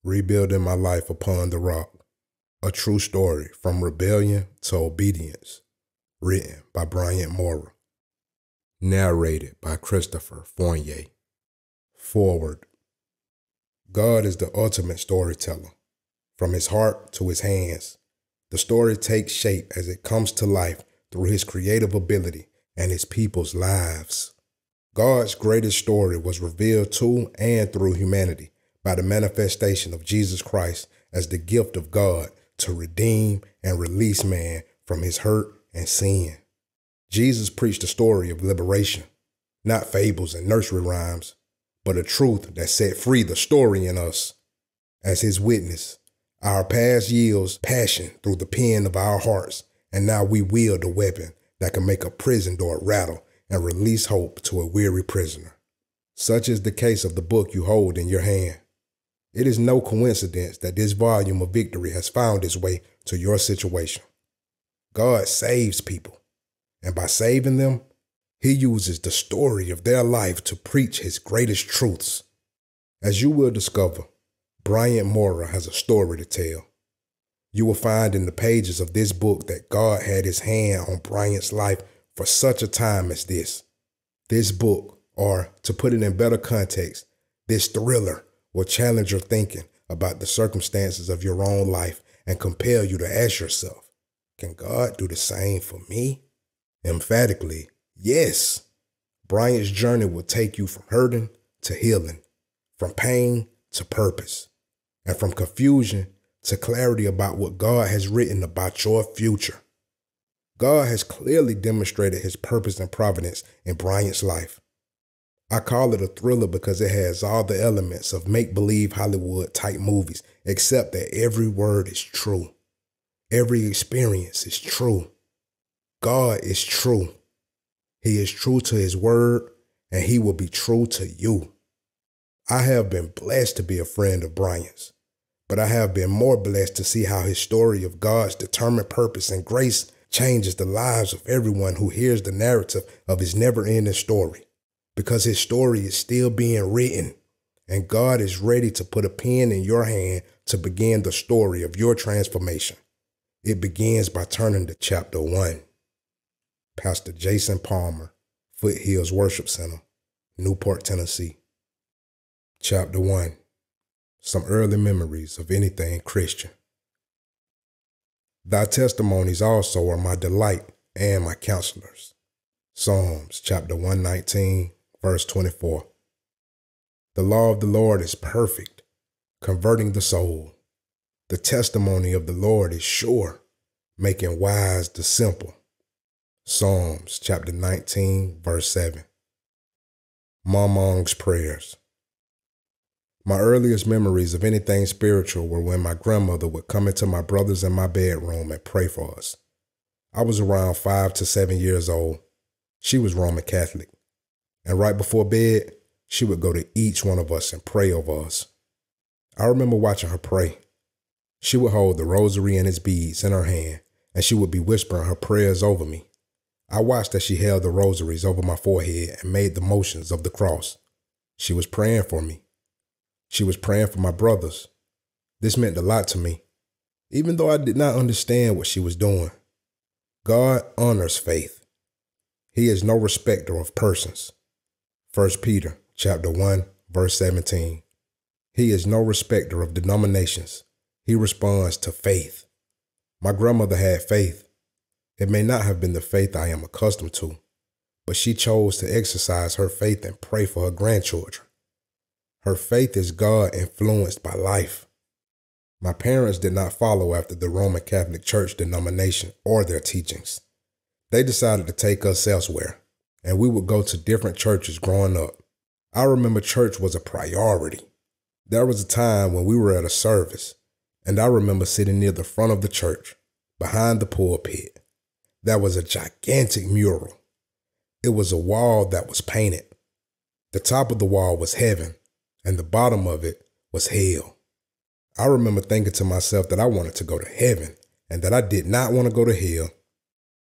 Rebuilding My Life Upon the Rock. A True Story from Rebellion to Obedience. Written by Briant Mora. Narrated by Christopher Fournier. Forward. God is the ultimate storyteller. From his heart to his hands, the story takes shape as it comes to life through his creative ability and his people's lives. God's greatest story was revealed to and through humanity by the manifestation of Jesus Christ as the gift of God to redeem and release man from his hurt and sin. Jesus preached a story of liberation, not fables and nursery rhymes, but a truth that set free the story in us. As his witness, our past yields passion through the pen of our hearts, and now we wield a weapon that can make a prison door rattle and release hope to a weary prisoner. Such is the case of the book you hold in your hand. It is no coincidence that this volume of victory has found its way to your situation. God saves people, and by saving them, he uses the story of their life to preach his greatest truths. As you will discover, Briant Mora has a story to tell. You will find in the pages of this book that God had his hand on Briant's life for such a time as this. This book, or to put it in better context, this thriller will challenge your thinking about the circumstances of your own life and compel you to ask yourself, can God do the same for me? Emphatically, yes. Briant's journey will take you from hurting to healing, from pain to purpose, and from confusion to clarity about what God has written about your future. God has clearly demonstrated his purpose and providence in Briant's life. I call it a thriller because it has all the elements of make-believe Hollywood type movies, except that every word is true. Every experience is true. God is true. He is true to his word, and he will be true to you. I have been blessed to be a friend of Briant's, but I have been more blessed to see how his story of God's determined purpose and grace changes the lives of everyone who hears the narrative of his never-ending story. Because his story is still being written, and God is ready to put a pen in your hand to begin the story of your transformation. It begins by turning to chapter 1. Pastor Jason Palmer, Foothills Worship Center, Newport, Tennessee. Chapter 1. Some early memories of anything Christian. Thy testimonies also are my delight and my counselors. Psalms chapter 119, verse 24. The law of the Lord is perfect, converting the soul. The testimony of the Lord is sure, making wise the simple. Psalms chapter 19, verse 7. Momong's prayers. My earliest memories of anything spiritual were when my grandmother would come into my brothers and my bedroom and pray for us. I was around 5 to 7 years old. She was Roman Catholic. And right before bed, she would go to each one of us and pray over us. I remember watching her pray. She would hold the rosary and its beads in her hand, and she would be whispering her prayers over me. I watched as she held the rosaries over my forehead and made the motions of the cross. She was praying for me. She was praying for my brothers. This meant a lot to me, even though I did not understand what she was doing. God honors faith. He is no respecter of persons. 1 Peter chapter 1, verse 17. He is no respecter of denominations. He responds to faith. My grandmother had faith. It may not have been the faith I am accustomed to, but she chose to exercise her faith and pray for her grandchildren. Her faith is God influenced by life. My parents did not follow after the Roman Catholic Church denomination or their teachings. They decided to take us elsewhere, and we would go to different churches growing up. I remember church was a priority. There was a time when we were at a service, and I remember sitting near the front of the church, behind the pulpit. There was a gigantic mural. It was a wall that was painted. The top of the wall was heaven, and the bottom of it was hell. I remember thinking to myself that I wanted to go to heaven, and that I did not want to go to hell.